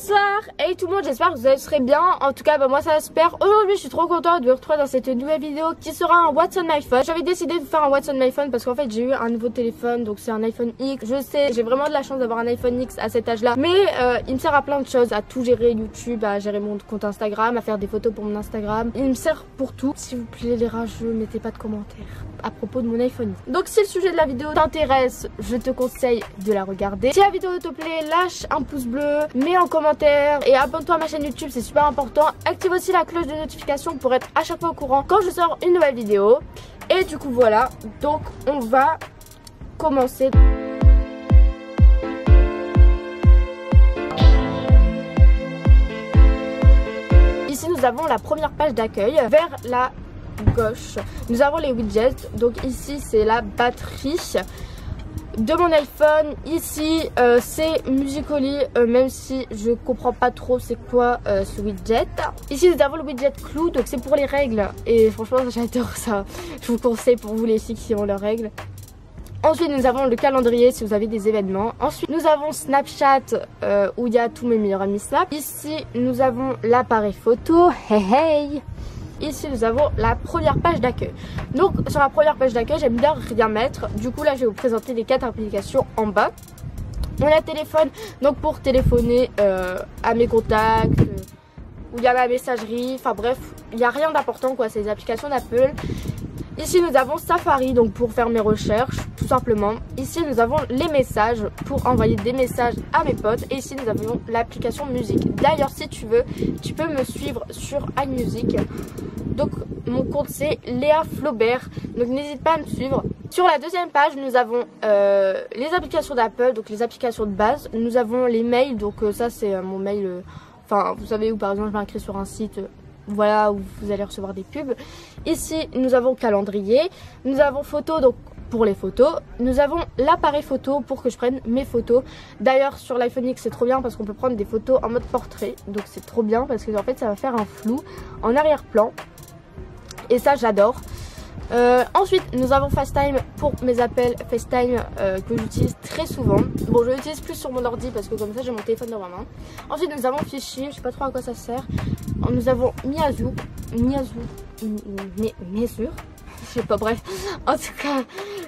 Bonsoir, hey tout le monde, j'espère que vous serez bien. En tout cas, moi ça va super. Aujourd'hui, je suis trop contente de vous retrouver dans cette nouvelle vidéo qui sera un What's on my phone. J'avais décidé de faire un What's on my phone parce qu'en fait, j'ai eu un nouveau téléphone, donc c'est un iPhone X. Je sais, j'ai vraiment de la chance d'avoir un iPhone X à cet âge-là, mais il me sert à plein de choses, à tout gérer YouTube, à gérer mon compte Instagram, à faire des photos pour mon Instagram. Il me sert pour tout. S'il vous plaît, les rageux, mettez pas de commentaires à propos de mon iPhone X. Donc si le sujet de la vidéo t'intéresse, je te conseille de la regarder. Si la vidéo te plaît, lâche un pouce bleu, mets en commentaire et abonne-toi à ma chaîne YouTube, c'est super important. Active aussi la cloche de notification pour être à chaque fois au courant quand je sors une nouvelle vidéo. Et du coup voilà, donc on va commencer. Ici nous avons la première page d'accueil. Vers la gauche nous avons les widgets, donc ici c'est la batterie de mon iPhone. Ici c'est Musical.ly, même si je comprends pas trop c'est quoi ce widget. Ici nous avons le widget Clue, donc c'est pour les règles et franchement j'adore ça, je vous conseille pour vous les filles qui ont leurs règles. Ensuite nous avons le calendrier si vous avez des événements. Ensuite nous avons Snapchat où il y a tous mes meilleurs amis Snap. Ici nous avons l'appareil photo, hey hey. Ici nous avons la première page d'accueil. Donc sur la première page d'accueil j'aime bien rien mettre. Du coup là je vais vous présenter les 4 applications en bas. On a téléphone, donc pour téléphoner à mes contacts, où il y a ma messagerie, enfin bref, il n'y a rien d'important quoi, c'est les applications d'Apple. Ici nous avons Safari, donc pour faire mes recherches tout simplement. Ici nous avons les messages pour envoyer des messages à mes potes. Et ici nous avons l'application musique. D'ailleurs si tu veux, tu peux me suivre sur iMusic. Donc mon compte c'est Léa Flaubert, donc n'hésite pas à me suivre. Sur la deuxième page nous avons les applications d'Apple, donc les applications de base. Nous avons les mails, donc ça c'est mon mail, enfin vous savez où par exemple je m'inscris sur un site. Voilà où vous allez recevoir des pubs. Ici nous avons calendrier, nous avons photo donc pour les photos, nous avons l'appareil photo pour que je prenne mes photos. D'ailleurs sur l'iPhone X c'est trop bien parce qu'on peut prendre des photos en mode portrait, donc c'est trop bien parce que en fait ça va faire un flou en arrière-plan et ça j'adore. Ensuite nous avons FaceTime pour mes appels FaceTime que j'utilise très souvent. Bon je l'utilise plus sur mon ordi parce que comme ça j'ai mon téléphone dans ma main. Ensuite nous avons fichier, je sais pas trop à quoi ça sert. Nous avons Mesure, je sais pas, bref, en tout cas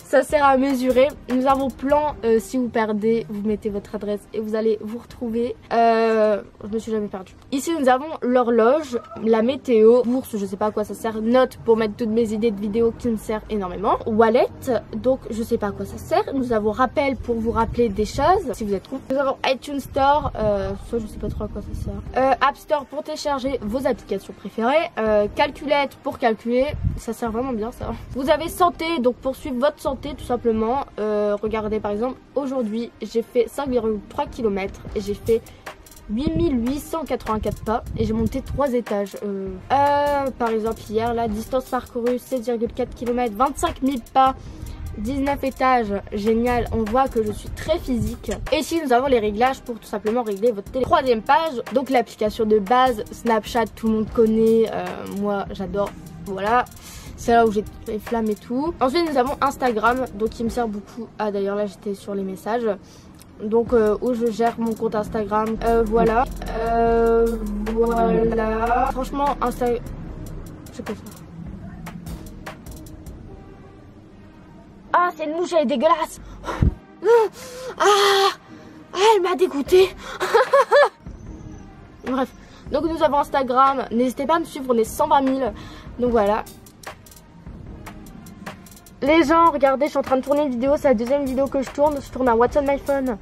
ça sert à mesurer. Nous avons plan, si vous perdez vous mettez votre adresse et vous allez vous retrouver. Je me suis jamais perdue. Ici nous avons l'horloge, la météo, bourse, je sais pas à quoi ça sert, note pour mettre toutes mes idées de vidéos qui me servent énormément, wallet, donc je sais pas à quoi ça sert. Nous avons rappel pour vous rappeler des choses si vous êtes con. Nous avons iTunes Store, ça je sais pas trop à quoi ça sert. App Store pour télécharger vos applications préférées, calculette pour calculer, ça sert vraiment bien ça. Vous avez santé, donc pour suivre votre santé tout simplement. Regardez par exemple aujourd'hui j'ai fait 5,3 km et j'ai fait 8884 pas et j'ai monté 3 étages. Par exemple hier la distance parcourue 7,4 km, 25 000 pas, 19 étages, génial, on voit que je suis très physique. Et ici nous avons les réglages pour tout simplement régler votre télé. Troisième page, donc l'application de base, Snapchat tout le monde connaît, moi j'adore, voilà. C'est là où j'ai les flammes et tout. Ensuite nous avons Instagram, donc qui me sert beaucoup. Ah d'ailleurs là j'étais sur les messages. Donc où je gère mon compte Instagram. Voilà. Voilà. Franchement Instagram. Je peux faire. Ah c'est une mouche, elle est dégueulasse. Elle m'a dégoûtée. Bref. Donc nous avons Instagram. N'hésitez pas à me suivre, on est 120 000. Donc voilà. Les gens, regardez, je suis en train de tourner une vidéo, c'est la deuxième vidéo que je tourne un What's on my phone.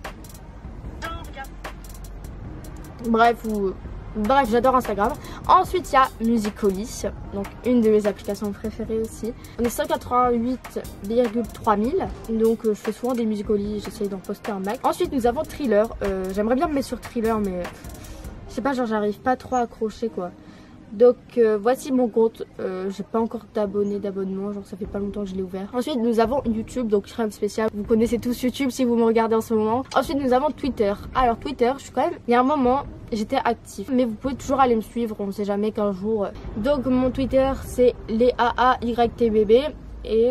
Bref, j'adore Instagram. Ensuite, il y a Musical.ly, donc une de mes applications préférées aussi. On est 188,3 000, donc je fais souvent des Musical.ly, j'essaye d'en poster un max. Ensuite, nous avons Thriller, j'aimerais bien me mettre sur Thriller, mais je sais pas, genre j'arrive pas trop à accrocher quoi. Donc voici mon compte, j'ai pas encore d'abonnement, genre ça fait pas longtemps que je l'ai ouvert. Ensuite nous avons YouTube, donc rien de spécial, vous connaissez tous YouTube si vous me regardez en ce moment. Ensuite nous avons Twitter. Alors Twitter, je suis quand même, il y a un moment j'étais active, mais vous pouvez toujours aller me suivre, on sait jamais qu'un jour. Donc mon Twitter c'est les AAYTBB et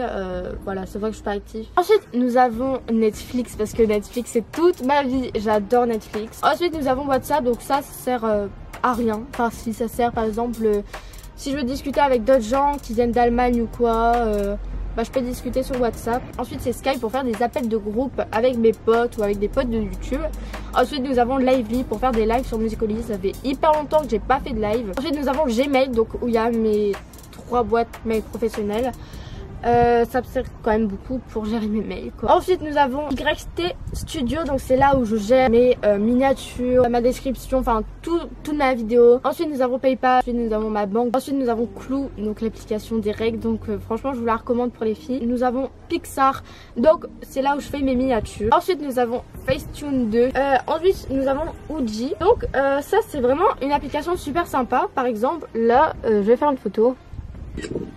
voilà, ça voit que je suis pas active. Ensuite nous avons Netflix parce que Netflix c'est toute ma vie, j'adore Netflix. Ensuite nous avons WhatsApp, donc ça sert à rien, enfin si ça sert par exemple si je veux discuter avec d'autres gens qui viennent d'Allemagne ou quoi, bah, je peux discuter sur WhatsApp. Ensuite c'est Skype pour faire des appels de groupe avec mes potes ou avec des potes de YouTube. Ensuite nous avons Lively pour faire des lives sur Musical.ly, ça fait hyper longtemps que j'ai pas fait de live. Ensuite nous avons Gmail, donc où il y a mes 3 boîtes mail professionnelles. Ça me sert quand même beaucoup pour gérer mes mails quoi. Ensuite nous avons YT Studio, donc c'est là où je gère mes miniatures, ma description, enfin toute ma vidéo. Ensuite nous avons PayPal, ensuite nous avons ma banque, ensuite nous avons Clue, donc l'application des règles, donc franchement je vous la recommande pour les filles. Nous avons Pixar, donc c'est là où je fais mes miniatures. Ensuite nous avons Facetune 2, ensuite nous avons Uji, donc ça c'est vraiment une application super sympa. Par exemple là je vais faire une photo.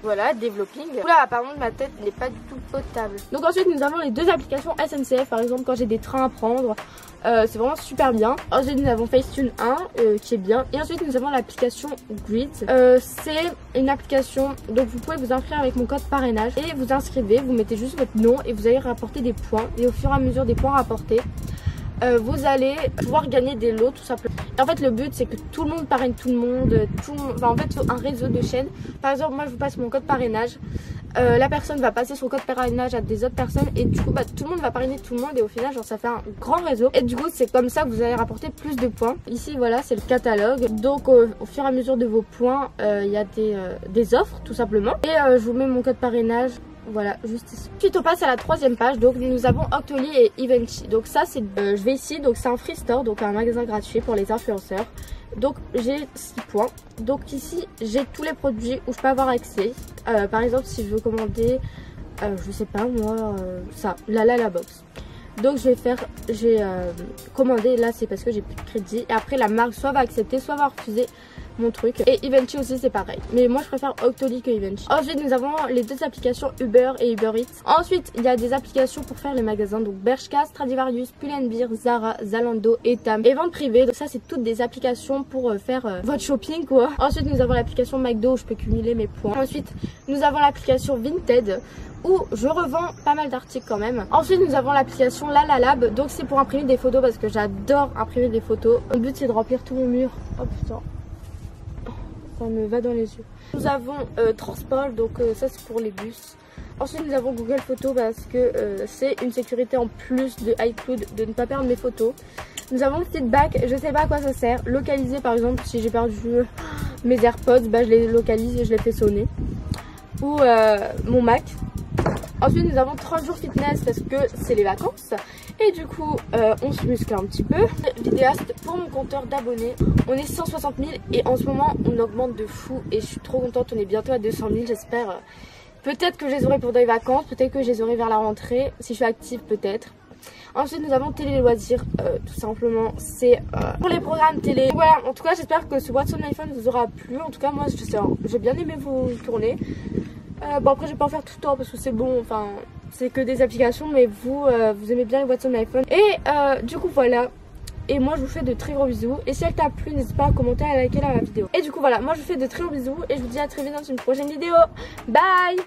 Voilà, developing. Oula, apparemment ma tête n'est pas du tout potable. Donc ensuite nous avons les 2 applications SNCF, par exemple quand j'ai des trains à prendre. C'est vraiment super bien. Ensuite nous avons Facetune 1 qui est bien. Et ensuite nous avons l'application Grid. C'est une application, donc vous pouvez vous inscrire avec mon code parrainage. Et vous inscrivez, vous mettez juste votre nom et vous allez rapporter des points. Et au fur et à mesure des points rapportés, vous allez pouvoir gagner des lots tout simplement. Et en fait le but c'est que tout le monde parraine tout le monde, enfin, en fait un réseau de chaînes. Par exemple moi je vous passe mon code parrainage, la personne va passer son code parrainage à des autres personnes et du coup bah, tout le monde va parrainer tout le monde et au final genre ça fait un grand réseau. Et du coup c'est comme ça que vous allez rapporter plus de points. Ici voilà c'est le catalogue, donc au fur et à mesure de vos points il y a des offres tout simplement. Et je vous mets mon code parrainage. Voilà, juste ici. Ensuite on passe à la 3e page, donc nous avons Octoly et Eventy. Donc ça c'est, je vais ici, donc c'est un free store, donc un magasin gratuit pour les influenceurs. Donc j'ai 6 points. Donc ici j'ai tous les produits où je peux avoir accès. Par exemple si je veux commander, je sais pas moi, ça, la box. Donc je vais faire, j'ai commandé, là c'est parce que j'ai plus de crédit. Et après la marque soit va accepter, soit va refuser mon truc. Et Eventy aussi c'est pareil, mais moi je préfère Octoly que Eventy. Ensuite nous avons les 2 applications Uber et Uber Eats. Ensuite il y a des applications pour faire les magasins, donc Bershka, Stradivarius, Pull&Bear, Zara, Zalando, Etam et vente privée. Donc ça c'est toutes des applications pour faire votre shopping quoi. Ensuite nous avons l'application McDo où je peux cumuler mes points. Ensuite nous avons l'application Vinted où je revends pas mal d'articles quand même. Ensuite nous avons l'application LalaLab, donc c'est pour imprimer des photos parce que j'adore imprimer des photos. Mon but c'est de remplir tout mon mur. Oh putain, ça me va dans les yeux. Nous avons Transport, donc ça c'est pour les bus. Ensuite nous avons Google Photos parce que c'est une sécurité en plus de iCloud de ne pas perdre mes photos. Nous avons Feedback, je sais pas à quoi ça sert. Localiser par exemple si j'ai perdu mes AirPods, bah, je les localise et je les fais sonner. Ou mon Mac. Ensuite nous avons 30 jours fitness parce que c'est les vacances. Et du coup on se muscle un petit peu. Vidéaste pour mon compteur d'abonnés. On est 160 000 et en ce moment on augmente de fou. Et je suis trop contente, on est bientôt à 200 000 j'espère. Peut-être que je les aurai pour les vacances, peut-être que je les aurai vers la rentrée. Si je suis active peut-être. Ensuite nous avons télé loisirs, tout simplement c'est pour les programmes télé. Voilà, en tout cas j'espère que ce What's on iPhone vous aura plu. En tout cas moi j'ai bien aimé vous tourner. Bon après je vais pas en faire tout le temps parce que c'est bon, enfin c'est que des applications, mais vous aimez bien les What's on iPhone. Et du coup voilà, et moi je vous fais de très gros bisous. Et si elle t'a plu n'hésite pas à commenter et à liker la vidéo. Et du coup voilà, moi je vous fais de très gros bisous et je vous dis à très vite dans une prochaine vidéo. Bye.